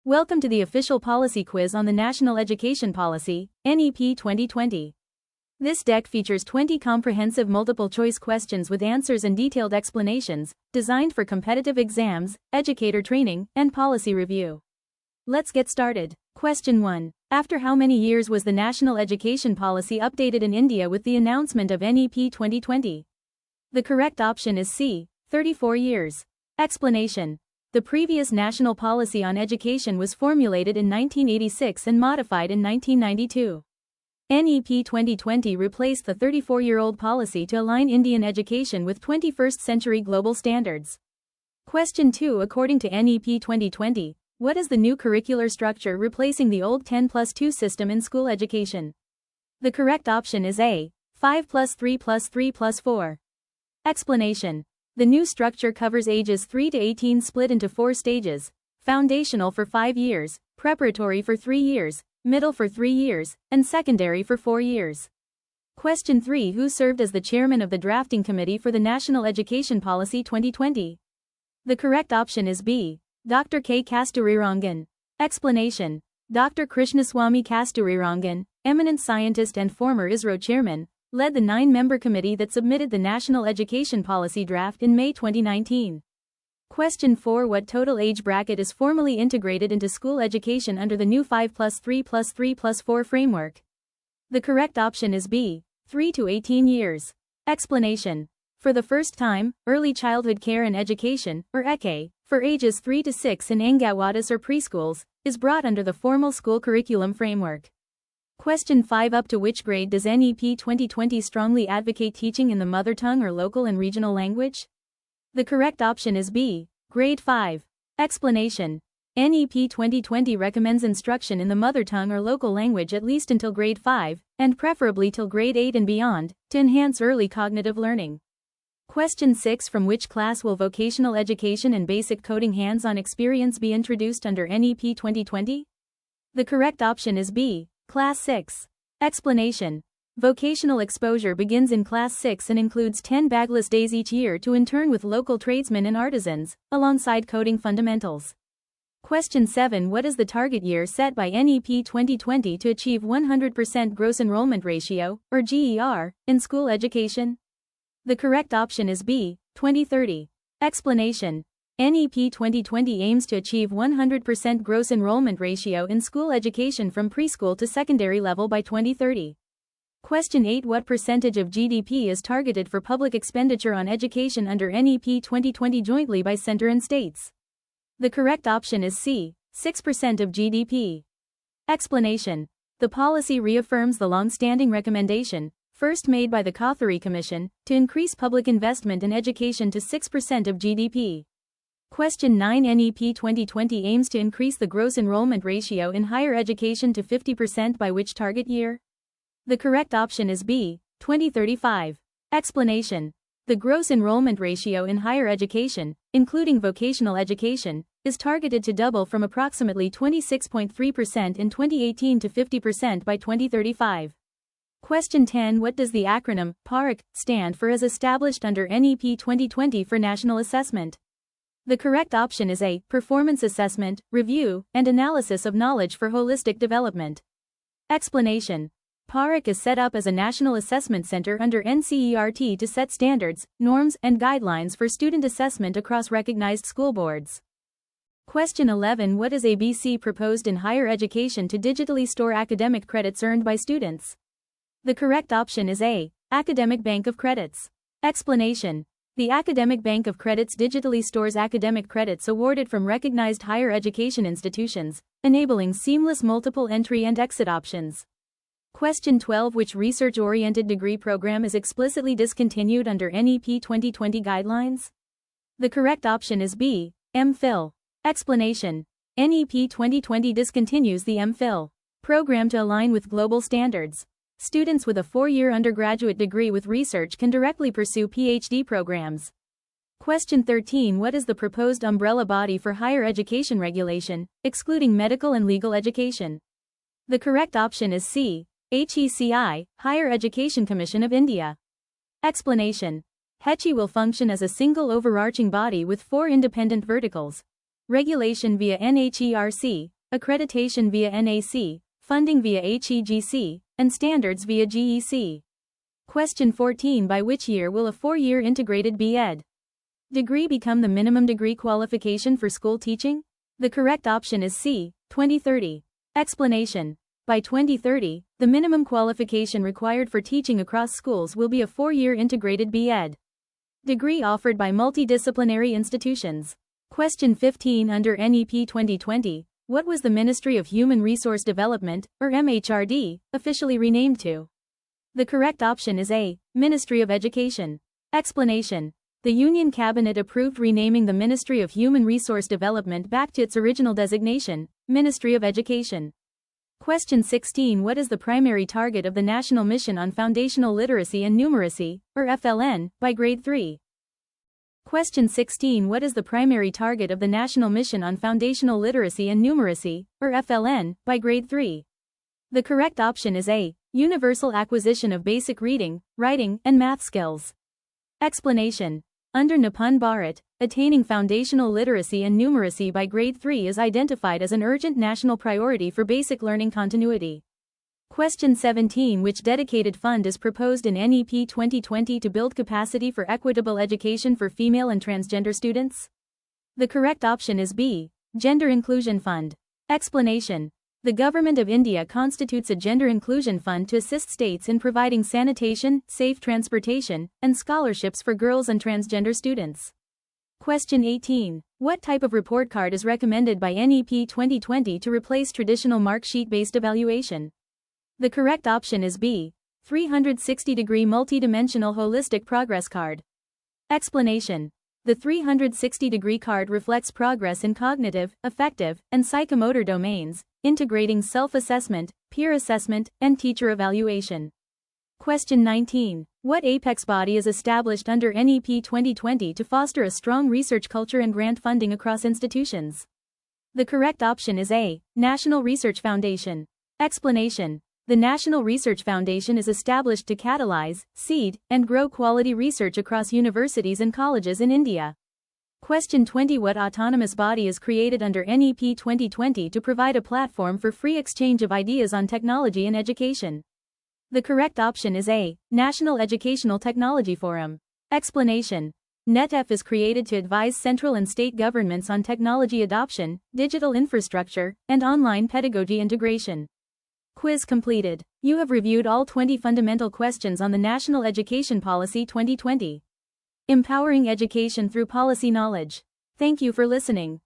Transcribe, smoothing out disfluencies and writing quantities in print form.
Welcome to the official policy quiz on the National Education Policy, NEP 2020. This deck features 20 comprehensive multiple-choice questions with answers and detailed explanations, designed for competitive exams, educator training, and policy review. Let's get started. Question 1. After how many years was the National Education Policy updated in India with the announcement of NEP 2020? The correct option is C. 34 years. Explanation. The previous national policy on education was formulated in 1986 and modified in 1992. NEP 2020 replaced the 34-year-old policy to align Indian education with 21st-century global standards. Question 2. According to NEP 2020, what is the new curricular structure replacing the old 10+2 system in school education? The correct option is A. 5+3+3+4. Explanation. The new structure covers ages 3 to 18 split into 4 stages: foundational for 5 years, preparatory for 3 years, middle for 3 years, and secondary for 4 years. Question 3. Who served as the chairman of the drafting committee for the National Education Policy 2020? The correct option is B. Dr. K. Kasturirangan. Explanation. Dr. Krishnaswamy Kasturirangan, eminent scientist and former ISRO chairman, led the 9-member committee that submitted the National Education Policy draft in May 2019. Question 4. What total age bracket is formally integrated into school education under the new 5+3+3+4 framework? The correct option is B. 3 to 18 years. Explanation. For the first time, Early Childhood Care and Education, or ECE, for ages 3 to 6 in Angawadas or preschools, is brought under the formal school curriculum framework. Question 5. Up to which grade does NEP 2020 strongly advocate teaching in the mother tongue or local and regional language? The correct option is B. Grade 5. Explanation. NEP 2020 recommends instruction in the mother tongue or local language at least until grade 5, and preferably till grade 8 and beyond, to enhance early cognitive learning. Question 6. From which class will vocational education and basic coding hands-on experience be introduced under NEP 2020? The correct option is B. Class 6. Explanation. Vocational exposure begins in Class 6 and includes 10 bagless days each year to intern with local tradesmen and artisans, alongside coding fundamentals. Question 7. What is the target year set by NEP 2020 to achieve 100% gross enrollment ratio, or GER, in school education? The correct option is B. 2030. Explanation. NEP 2020 aims to achieve 100% gross enrollment ratio in school education from preschool to secondary level by 2030. Question 8. What percentage of GDP is targeted for public expenditure on education under NEP 2020 jointly by center and states? The correct option is C. 6% of GDP. Explanation. The policy reaffirms the long-standing recommendation, first made by the Kothari Commission, to increase public investment in education to 6% of GDP. Question 9. NEP 2020 aims to increase the gross enrollment ratio in higher education to 50% by which target year? The correct option is B. 2035. Explanation. The gross enrollment ratio in higher education, including vocational education, is targeted to double from approximately 26.3% in 2018 to 50% by 2035. Question 10. What does the acronym PARC stand for as established under NEP 2020 for national assessment? The correct option is A. Performance assessment, review, and analysis of knowledge for holistic development. Explanation. PARC is set up as a national assessment center under NCERT to set standards, norms, and guidelines for student assessment across recognized school boards. Question 11. What is ABC proposed in higher education to digitally store academic credits earned by students? The correct option is A. Academic Bank of Credits. Explanation. The Academic Bank of Credits digitally stores academic credits awarded from recognized higher education institutions, enabling seamless multiple entry and exit options. Question 12. Which research-oriented degree program is explicitly discontinued under NEP 2020 guidelines? The correct option is B. MPhil. Explanation. NEP 2020 discontinues the MPhil program to align with global standards. Students with a 4-year undergraduate degree with research can directly pursue PhD programs. Question 13. What is the proposed umbrella body for higher education regulation, excluding medical and legal education? The correct option is C. HECI, Higher Education Commission of India. Explanation. HECI will function as a single overarching body with 4 independent verticals: regulation via NHERC, accreditation via NAC, funding via HEGC, and standards via GEC. Question 14. By which year will a 4-year integrated B.Ed. degree become the minimum degree qualification for school teaching? The correct option is C, 2030. Explanation. By 2030, the minimum qualification required for teaching across schools will be a 4-year integrated B.Ed. degree offered by multidisciplinary institutions. Question 15. Under NEP 2020, what was the Ministry of Human Resource Development, or MHRD, officially renamed to? The correct option is A, Ministry of Education. Explanation. The Union Cabinet approved renaming the Ministry of Human Resource Development back to its original designation, Ministry of Education. Question 16. What is the primary target of the National Mission on Foundational Literacy and Numeracy, or FLN, by Grade 3? Question 16. What is the primary target of the National Mission on Foundational Literacy and Numeracy, or FLN, by Grade 3? The correct option is A, universal acquisition of basic reading, writing, and math skills. Explanation. Under Nipun Bharat, attaining foundational literacy and numeracy by Grade 3 is identified as an urgent national priority for basic learning continuity. Question 17. Which dedicated fund is proposed in NEP 2020 to build capacity for equitable education for female and transgender students? The correct option is B, Gender Inclusion Fund. Explanation. The Government of India constitutes a gender inclusion fund to assist states in providing sanitation, safe transportation, and scholarships for girls and transgender students. Question 18. What type of report card is recommended by NEP 2020 to replace traditional mark sheet-based evaluation? The correct option is B, 360-degree multidimensional holistic progress card. Explanation. The 360-degree card reflects progress in cognitive, affective, and psychomotor domains, integrating self-assessment, peer assessment, and teacher evaluation. Question 19. What apex body is established under NEP 2020 to foster a strong research culture and grant funding across institutions? The correct option is A, National Research Foundation. Explanation. The National Research Foundation is established to catalyze, seed, and grow quality research across universities and colleges in India. Question 20. What autonomous body is created under NEP 2020 to provide a platform for free exchange of ideas on technology and education? The correct option is A, National Educational Technology Forum. Explanation. NEP is created to advise central and state governments on technology adoption, digital infrastructure, and online pedagogy integration. Quiz completed. You have reviewed all 20 fundamental questions on the National Education Policy 2020. Empowering education through policy knowledge. Thank you for listening.